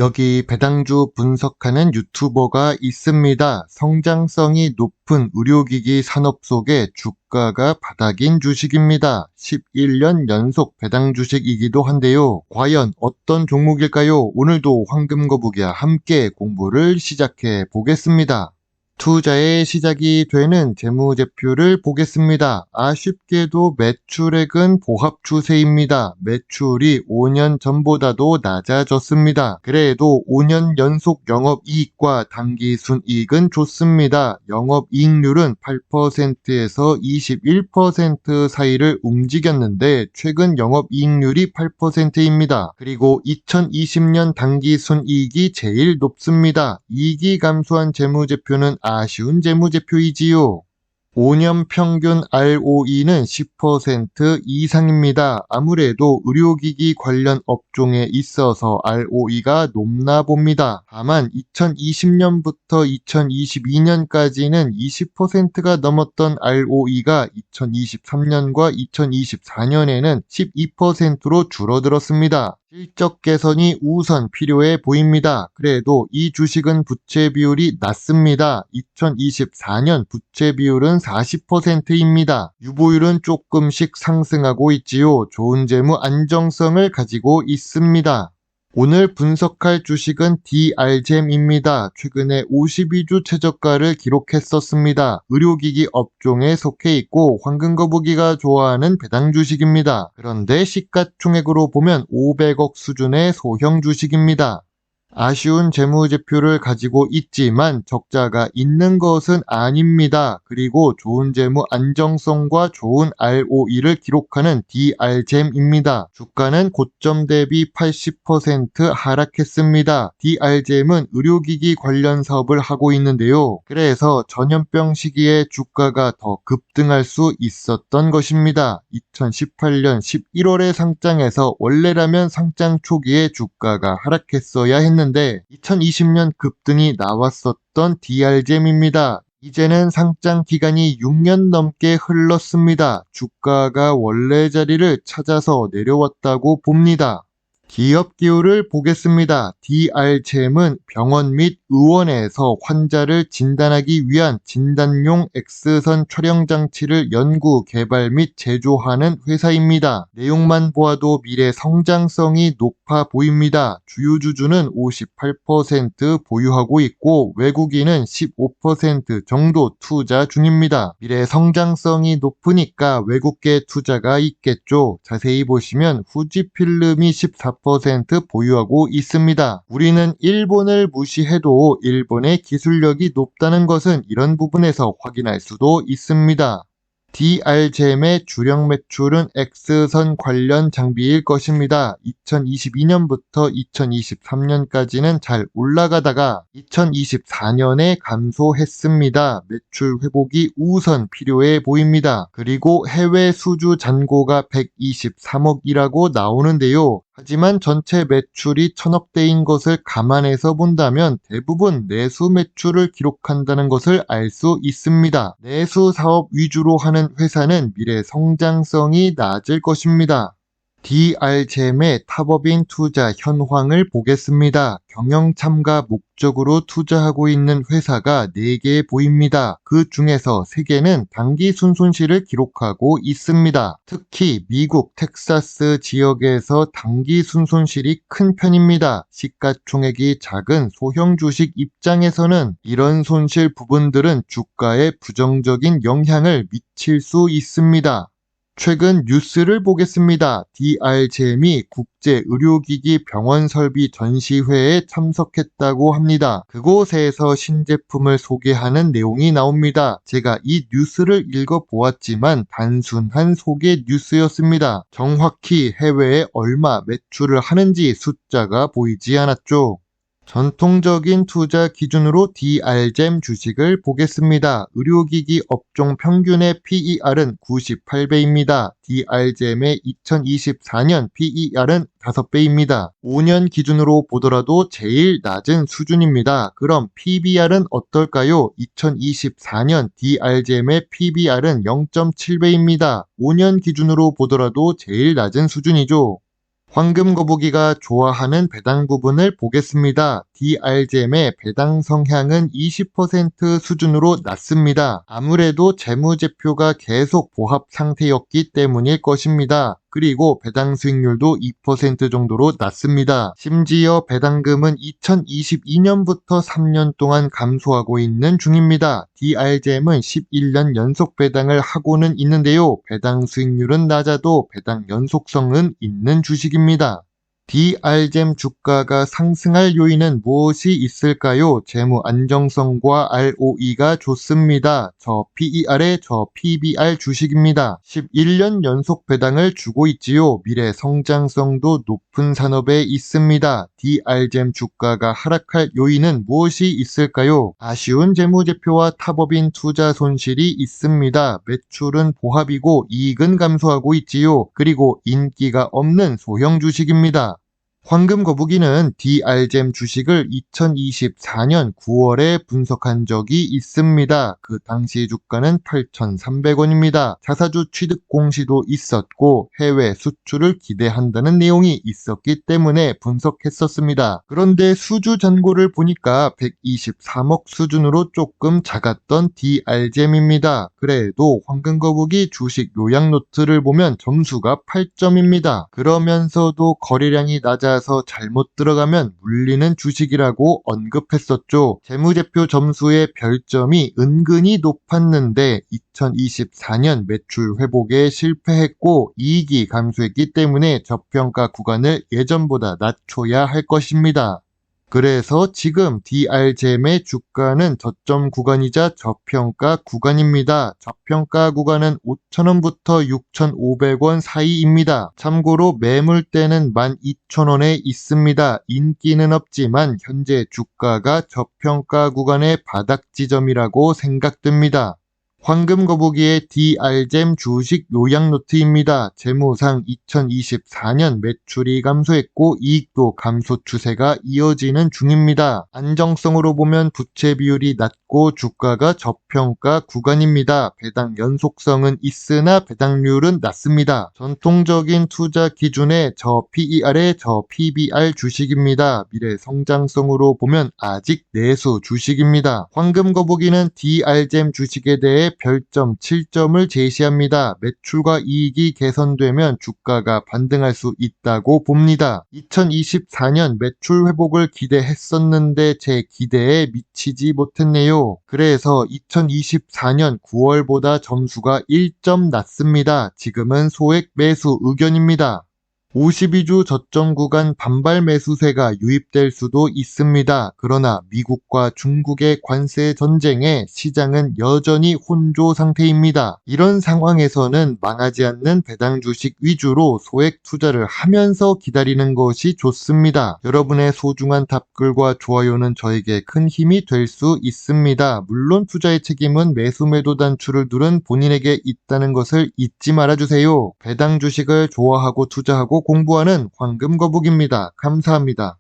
여기 배당주 분석하는 유튜버가 있습니다. 성장성이 높은 의료기기 산업 속에 주가가 바닥인 주식입니다. 11년 연속 배당 주식이기도 한데요. 과연 어떤 종목일까요? 오늘도 황금거북이와 함께 공부를 시작해 보겠습니다. 투자의 시작이 되는 재무제표를 보겠습니다. 아쉽게도 매출액은 보합 추세입니다. 매출이 5년 전보다도 낮아졌습니다. 그래도 5년 연속 영업이익과 당기순이익은 좋습니다. 영업이익률은 8%에서 21% 사이를 움직였는데 최근 영업이익률이 8%입니다. 그리고 2020년 당기순이익이 제일 높습니다. 이익이 감소한 재무제표는 아쉬운 재무제표이지요. 5년 평균 ROE는 10% 이상입니다. 아무래도 의료기기 관련 업종에 있어서 ROE가 높나 봅니다. 다만 2020년부터 2022년까지는 20%가 넘었던 ROE가 2023년과 2024년에는 12%로 줄어들었습니다. 실적 개선이 우선 필요해 보입니다. 그래도 이 주식은 부채 비율이 낮습니다. 2024년 부채 비율은 40%입니다. 유보율은 조금씩 상승하고 있지요. 좋은 재무 안정성을 가지고 있습니다. 오늘 분석할 주식은 DR잼입니다. 최근에 52주 최저가를 기록했었습니다. 의료기기 업종에 속해 있고 황금거북이가 좋아하는 배당 주식입니다. 그런데 시가총액으로 보면 500억 수준의 소형 주식입니다. 아쉬운 재무제표를 가지고 있지만 적자가 있는 것은 아닙니다. 그리고 좋은 재무 안정성과 좋은 ROE를 기록하는 DR잼입니다. 주가는 고점 대비 80% 하락했습니다. DR잼은 의료기기 관련 사업을 하고 있는데요. 그래서 전염병 시기에 주가가 더 급등할 수 있었던 것입니다. 2018년 11월에 상장해서 원래라면 상장 초기에 주가가 하락했어야 했는데 2020년 급등이 나왔었던 DR잼입니다. 이제는 상장 기간이 6년 넘게 흘렀습니다. 주가가 원래 자리를 찾아서 내려왔다고 봅니다. 기업 기호를 보겠습니다. DR잼은 병원 및 의원에서 환자를 진단하기 위한 진단용 X선 촬영 장치를 연구, 개발 및 제조하는 회사입니다. 내용만 보아도 미래 성장성이 높아 보입니다. 주요 주주는 58% 보유하고 있고 외국인은 15% 정도 투자 중입니다. 미래 성장성이 높으니까 외국계 투자가 있겠죠. 자세히 보시면 후지필름이 14% 보유하고 있습니다. 우리는 일본을 무시해도 일본의 기술력이 높다는 것은 이런 부분에서 확인할 수도 있습니다. DR잼의 주력 매출은 X선 관련 장비일 것입니다. 2022년부터 2023년까지는 잘 올라가다가 2024년에 감소했습니다. 매출 회복이 우선 필요해 보입니다. 그리고 해외 수주 잔고가 123억이라고 나오는데요. 하지만 전체 매출이 1000억대인 것을 감안해서 본다면 대부분 내수 매출을 기록한다는 것을 알 수 있습니다. 내수 사업 위주로 하는 회사는 미래 성장성이 낮을 것입니다. DR잼의 탑업인 투자 현황을 보겠습니다. 경영 참가 목적으로 투자하고 있는 회사가 4개 보입니다. 그 중에서 3개는 당기 순손실을 기록하고 있습니다. 특히 미국 텍사스 지역에서 당기 순손실이 큰 편입니다. 시가총액이 작은 소형 주식 입장에서는 이런 손실 부분들은 주가에 부정적인 영향을 미칠 수 있습니다. 최근 뉴스를 보겠습니다. DR잼이 국제의료기기 병원 설비 전시회에 참석했다고 합니다. 그곳에서 신제품을 소개하는 내용이 나옵니다. 제가 이 뉴스를 읽어보았지만 단순한 소개 뉴스였습니다. 정확히 해외에 얼마 매출을 하는지 숫자가 보이지 않았죠. 전통적인 투자 기준으로 DR잼 주식을 보겠습니다. 의료기기 업종 평균의 PER은 98배입니다. DR잼의 2024년 PER은 5배입니다. 5년 기준으로 보더라도 제일 낮은 수준입니다. 그럼 PBR은 어떨까요? 2024년 DR잼의 PBR은 0.7배입니다. 5년 기준으로 보더라도 제일 낮은 수준이죠. 황금 거북이가 좋아하는 배당 부분을 보겠습니다. DRGM의 배당 성향은 20% 수준으로 낮습니다. 아무래도 재무제표가 계속 보합 상태였기 때문일 것입니다. 그리고 배당 수익률도 2% 정도로 낮습니다. 심지어 배당금은 2022년부터 3년 동안 감소하고 있는 중입니다. DRGM은 11년 연속 배당을 하고는 있는데요. 배당 수익률은 낮아도 배당 연속성은 있는 주식입니다. DRGM 주가가 상승할 요인은 무엇이 있을까요? 재무 안정성과 ROE가 좋습니다. 저 PER에 저 PBR 주식입니다. 11년 연속 배당을 주고 있지요. 미래 성장성도 높은 산업에 있습니다. DRGM 주가가 하락할 요인은 무엇이 있을까요? 아쉬운 재무제표와 타법인 투자 손실이 있습니다. 매출은 보합이고 이익은 감소하고 있지요. 그리고 인기가 없는 소형 주식입니다. 황금 거북이는 DRGM 주식을 2024년 9월에 분석한 적이 있습니다. 그 당시 주가는 8,300원입니다. 자사주 취득 공시도 있었고 해외 수출을 기대한다는 내용이 있었기 때문에 분석했었습니다. 그런데 수주 잔고를 보니까 123억 수준으로 조금 작았던 DRGM입니다. 그래도 황금 거북이 주식 요약 노트를 보면 점수가 8점입니다. 그러면서도 거래량이 낮아서 잘못 들어가면 물리는 주식이라고 언급했었죠. 재무제표 점수의 별점이 은근히 높았는데 2024년 매출 회복에 실패했고 이익이 감소했기 때문에 저평가 구간을 예전보다 낮춰야 할 것입니다. 그래서 지금 DRGM의 주가는 저점 구간이자 저평가 구간입니다. 저평가 구간은 5,000원부터 6,500원 사이입니다. 참고로 매물대는 12,000원에 있습니다. 인기는 없지만 현재 주가가 저평가 구간의 바닥 지점이라고 생각됩니다. 황금 거북이의 DRGM 주식 요약 노트입니다. 재무상 2024년 매출이 감소했고 이익도 감소 추세가 이어지는 중입니다. 안정성으로 보면 부채 비율이 낮고 주가가 저평가 구간입니다. 배당 연속성은 있으나 배당률은 낮습니다. 전통적인 투자 기준의 저 PER에 저 PBR 주식입니다. 미래 성장성으로 보면 아직 내수 주식입니다. 황금 거북이는 DRGM 주식에 대해 별점 7점을 제시합니다. 매출과 이익이 개선되면 주가가 반등할 수 있다고 봅니다. 2024년 매출 회복을 기대했었는데 제 기대에 미치지 못했네요. 그래서 2024년 9월보다 점수가 1점 낮습니다. 지금은 소액 매수 의견입니다. 52주 저점 구간 반발 매수세가 유입될 수도 있습니다. 그러나 미국과 중국의 관세 전쟁에 시장은 여전히 혼조 상태입니다. 이런 상황에서는 망하지 않는 배당 주식 위주로 소액 투자를 하면서 기다리는 것이 좋습니다. 여러분의 소중한 답글과 좋아요는 저에게 큰 힘이 될 수 있습니다. 물론 투자의 책임은 매수 매도 단추를 누른 본인에게 있다는 것을 잊지 말아주세요. 배당 주식을 좋아하고 투자하고 공부하는 황금 거북입니다. 감사합니다.